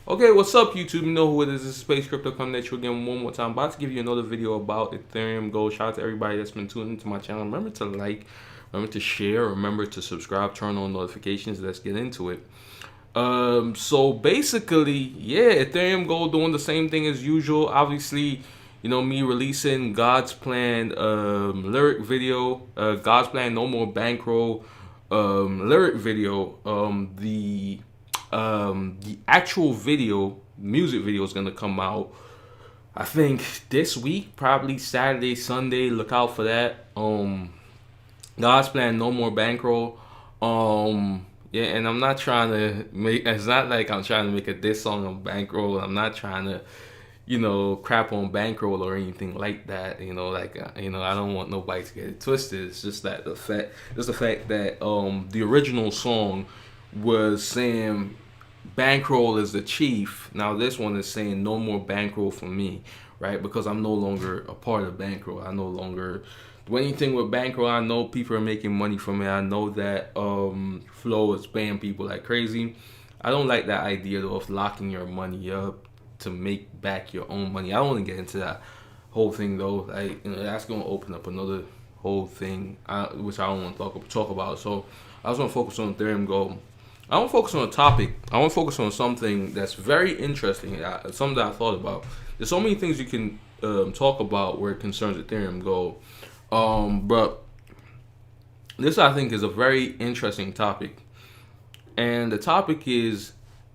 Okay, what's up, YouTube? You know who it is. This is Space Crypto coming at you again one more time. About to give you another video about Ethereum Gold. Shout out to everybody that's been tuning into my channel. Remember to like, remember to share, remember to subscribe, turn on notifications. Let's get into it. So basically, yeah, Ethereum Gold doing the same thing as usual. Obviously, me releasing God's Plan lyric video, God's Plan No More Bankroll lyric video. The actual video, music video, is gonna come out, I think, this week, probably Saturday, Sunday. Look out for that. God's Plan No More Bankroll. Yeah, and I'm not trying to make. It's not like I'm trying to make a diss song on Bankroll. I'm not trying to, crap on Bankroll or anything like that. I don't want nobody to get it twisted. It's just that the fact that the original song was saying Bankroll is the chief. Now this one is saying no more Bankroll for me, right? Because I'm no longer a part of Bankroll. I no longer do anything with Bankroll. I know people are making money from it. I know that Flow is paying people like crazy. I don't like that idea though of locking your money up to make back your own money. I don't want to get into that whole thing though. That's gonna open up another whole thing, which I don't want to talk about. So I was gonna focus on Ethereum Gold. I want to focus on a topic. I want to focus on something that's very interesting. Something that I thought about. There's so many things you can talk about where it concerns Ethereum Gold. But this, I think, is a very interesting topic. And the topic is,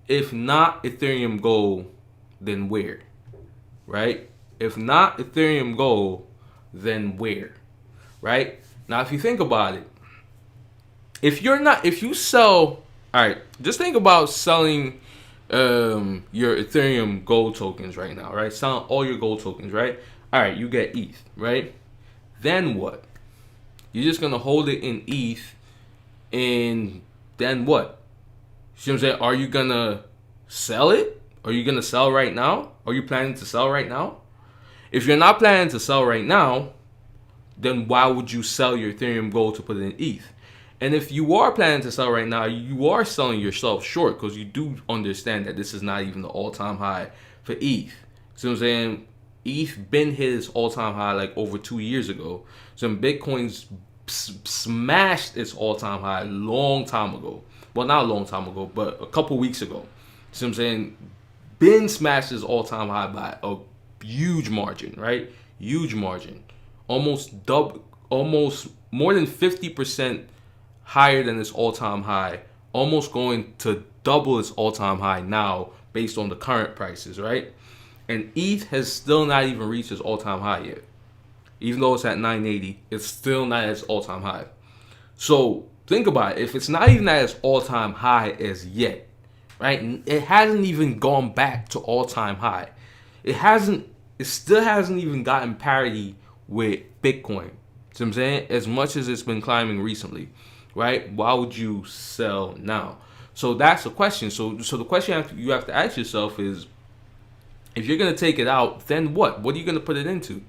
if not Ethereum Gold, then where? Right? If not Ethereum Gold, then where? Right? Now, if you think about it, if you sell, all right, just think about selling your Ethereum Gold tokens right now, right? Selling all your gold tokens, right? All right, you get ETH, right? Then what? You're just gonna hold it in ETH, and then what? See what I'm saying? Are you gonna sell it? Are you gonna sell right now? Are you planning to sell right now? If you're not planning to sell right now, then why would you sell your Ethereum Gold to put it in ETH? And if you are planning to sell right now, you are selling yourself short, because you do understand that this is not even the all-time high for ETH. See what I'm saying? ETH been hit its all-time high like over 2 years ago. So Bitcoin's smashed its all-time high a long time ago. Well, not a long time ago, but a couple weeks ago. See what I'm saying? Been smashed its all-time high by a huge margin, right? Huge margin. Almost more than 50% higher than its all-time high, almost going to double its all-time high now based on the current prices, right? And ETH has still not even reached its all-time high yet. Even though it's at 980, it's still not at its all-time high. So think about it. If it's not even at its all-time high as yet, right? It hasn't even gone back to all-time high. It still hasn't even gotten parity with Bitcoin. See what I'm saying? As much as it's been climbing recently, right? Why would you sell now? So that's the question. So the question you have to ask yourself is, if you're gonna take it out, then what? What are you gonna put it into?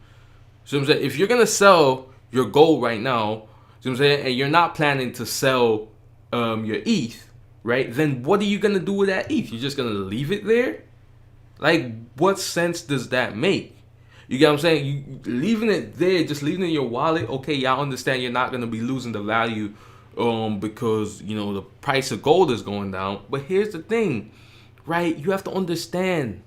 So I'm saying, if you're gonna sell your gold right now, so I'm saying, and you're not planning to sell your ETH, right? Then what are you gonna do with that ETH? You're just gonna leave it there? Like, what sense does that make? You get what I'm saying? You leaving it there, just leaving it in your wallet. Okay, y'all understand you're not gonna be losing the value, because the price of gold is going down. But here's the thing, right? You have to understand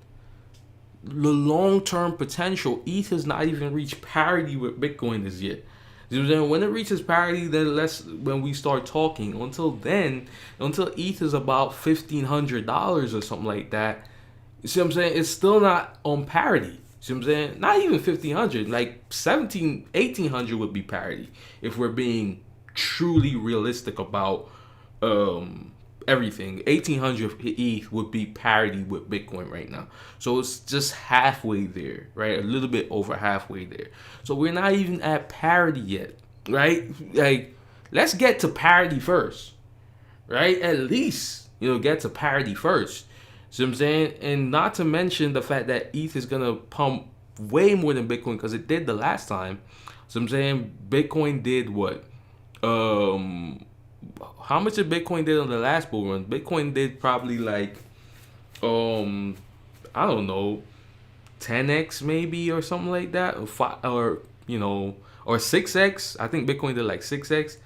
the long-term potential. ETH has not even reached parity with Bitcoin as yet. You know what I'm saying? When it reaches parity, then when we start talking. Until ETH is about $1,500 or something like that. You see what I'm saying? It's still not on parity. See what I'm saying? Not even 1,500, like 1,700, 1,800 would be parity if we're being truly realistic about everything. 1,800 ETH would be parity with Bitcoin right now. So it's just halfway there, right? A little bit over halfway there. So we're not even at parity yet, right? Like, let's get to parity first, right? At least, get to parity first. See what I'm saying? And not to mention the fact that ETH is gonna pump way more than Bitcoin, because it did the last time. So I'm saying Bitcoin did what? How much did Bitcoin did on the last bull run? Bitcoin did probably like um I don't know, 10x maybe or something like that, or or 6x. I think Bitcoin did like 6x.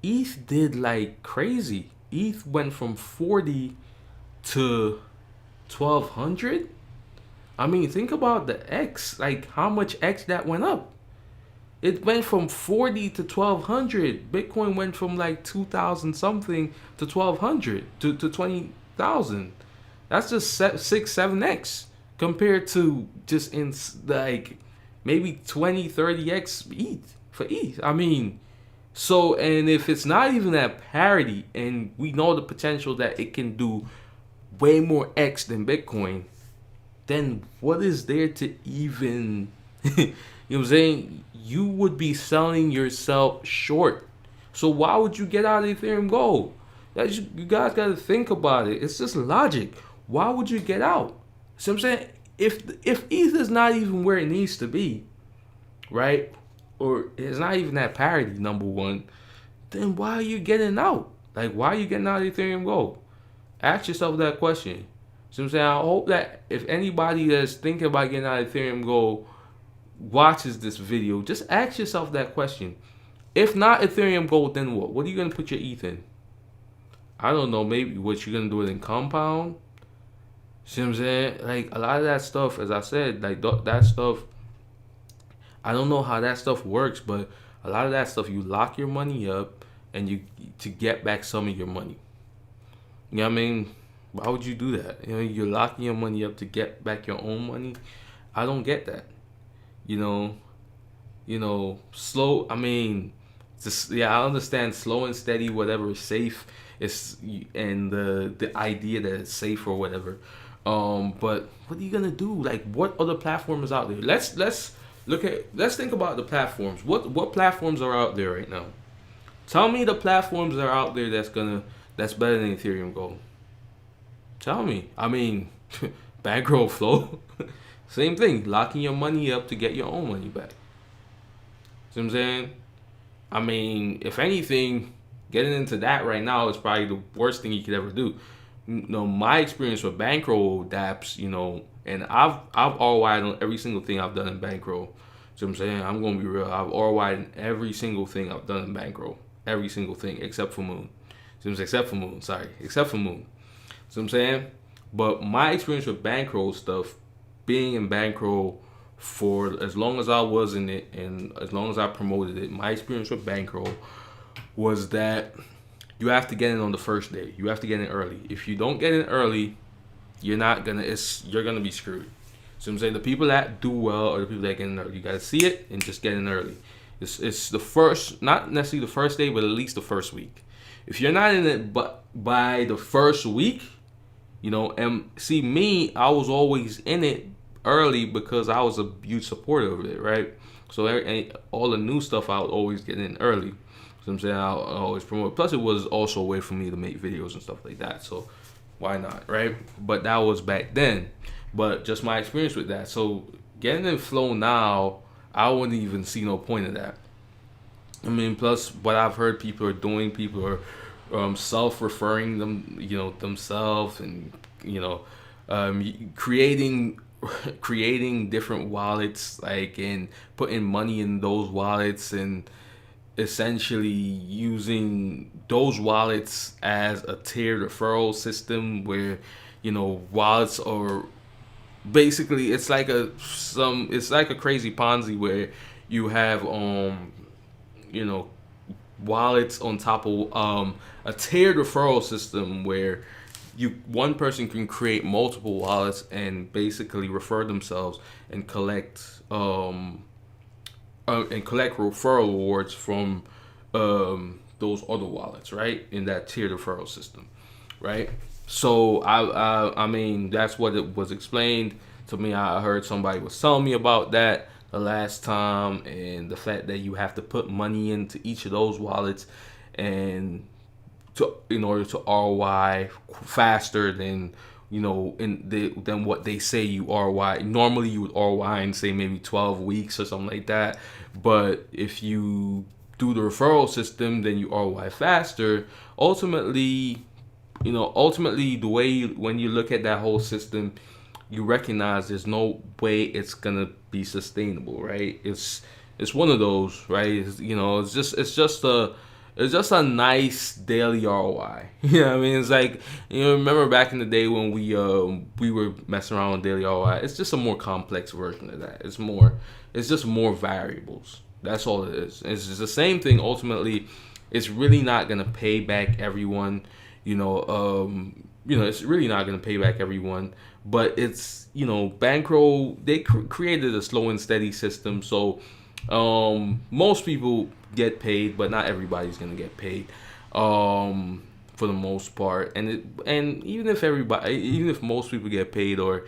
ETH did like crazy. ETH went from 40 to 1200. I mean, think about the X, like how much X that went up. It went from 40 to 1200. Bitcoin went from like 2000 something to 1200 to 20,000. That's just 6 7x compared to just in like maybe 20 30x ETH for ETH. I mean, so, and if it's not even at parity, and we know the potential that it can do way more X than Bitcoin, then what is there to even, you know what I'm saying? You would be selling yourself short. So why would you get out of Ethereum Gold? You guys got to think about it. It's just logic. Why would you get out? So I'm saying, if ETH is not even where it needs to be, right? Or it's not even at parity, number one, then why are you getting out? Like, why are you getting out of Ethereum Gold? Ask yourself that question. So I'm saying, I hope that if anybody that's thinking about getting out of Ethereum Gold watches this video, just ask yourself that question. If not Ethereum Gold, then what? What are you going to put your ETH in? I don't know, maybe what you're going to do it in Compound? See what I'm saying? Like, a lot of that stuff, as I said, like, that stuff, I don't know how that stuff works, but a lot of that stuff, you lock your money up and you to get back some of your money. You know what I mean? Why would you do that? You know, you're locking your money up to get back your own money. I don't get that. You know, slow. I mean, just, yeah, I understand slow and steady, whatever is safe is, and the idea that it's safe or whatever. But what are you gonna do? Like, what other platforms out there? Let's think about the platforms. What platforms are out there right now? Tell me the platforms that are out there that's better than Ethereum Gold. Tell me. I mean, Bankroll Flow, same thing. Locking your money up to get your own money back. See what I'm saying? I mean, if anything, getting into that right now is probably the worst thing you could ever do. You know, my experience with Bankroll dapps, and I've ROI'd on every single thing I've done in Bankroll. So I'm saying, I'm gonna be real. I've ROI'd in every single thing I've done in Bankroll, every single thing except for Moon. So except for Moon. So I'm saying, but my experience with Bankroll stuff, being in Bankroll for as long as I was in it and as long as I promoted it, my experience with Bankroll was that you have to get in on the first day. You have to get in early. If you don't get in early, you're gonna be screwed. So I'm saying, the people that do well are the people that get in early. You gotta see it and just get in early. It's the first, not necessarily the first day, but at least the first week. If you're not in it but by the first week, and see me, I was always in it early because I was a huge supporter of it, right? So all the new stuff I would always get in early. So I'm saying, I'll always promote it. Plus, it was also a way for me to make videos and stuff like that. So why not, right? But that was back then. But just my experience with that. So getting in Flow now, I wouldn't even see no point of that. I mean, plus what I've heard people are doing, people are self-referring themselves, and creating different wallets, like, and putting money in those wallets, and essentially using those wallets as a tiered referral system where wallets are basically, it's like a crazy Ponzi where you have wallets on top of a tiered referral system where one person can create multiple wallets and basically refer themselves and collect referral rewards from those other wallets, right? In that tiered referral system, right? So I mean, that's what it was explained to me. I heard somebody was telling me about that the last time, and the fact that you have to put money into each of those wallets and in order to ROI faster than than what they say you ROI. Normally you would ROI in, say, maybe 12 weeks or something like that. But if you do the referral system, then you ROI faster. Ultimately, ultimately the way when you look at that whole system, you recognize there's no way it's gonna be sustainable, right? It's one of those, right? It's just a nice daily ROI. You know what I mean? It's like, remember back in the day when we were messing around with daily ROI. It's just a more complex version of that. It's just more variables. That's all it is. It's just the same thing. Ultimately, it's really not gonna pay back everyone. It's really not gonna pay back everyone. But it's, bankroll. They created a slow and steady system, so most people get paid, but not everybody's gonna get paid. For the most part, and even if most people get paid, or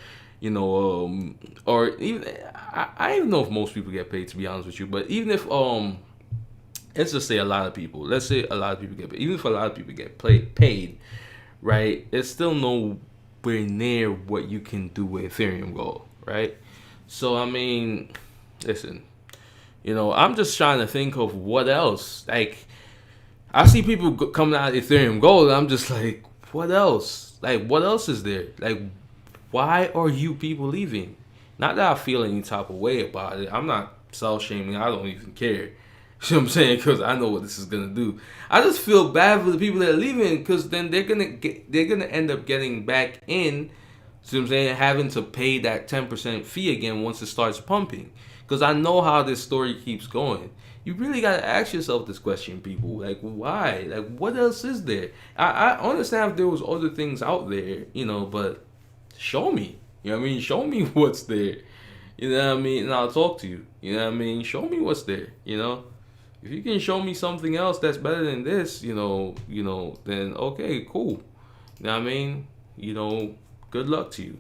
or even I don't know if most people get paid, to be honest with you, but even if let's just say let's say a lot of people get paid, even if a lot of people get paid, right? It's still nowhere near what you can do with Ethereum Gold, right? So I mean, listen, I'm just trying to think of what else. Like, I see people coming out of Ethereum Gold, and I'm just like, what else? Like, what else is there? Like, why are you people leaving? Not that I feel any type of way about it. I'm not self-shaming. I don't even care. You know what I'm saying? Because I know what this is gonna do. I just feel bad for the people that are leaving, because then they're gonna end up getting back in. See what I'm saying? Having to pay that 10% fee again once it starts pumping. Because I know how this story keeps going. You really gotta ask yourself this question, people. Like, why? Like, what else is there? I understand if there was other things out there, but show me. You know what I mean? Show me what's there. You know what I mean? And I'll talk to you. You know what I mean? Show me what's there. If you can show me something else that's better than this, then okay, cool. You know what I mean? Good luck to you.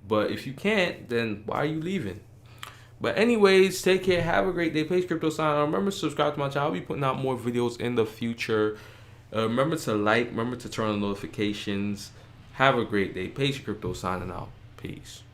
But if you can't, then why are you leaving? But anyways, take care. Have a great day. Page Crypto Sign. Remember to subscribe to my channel. I'll be putting out more videos in the future. Remember to like. Remember to turn on notifications. Have a great day. Page Crypto signing out. Peace.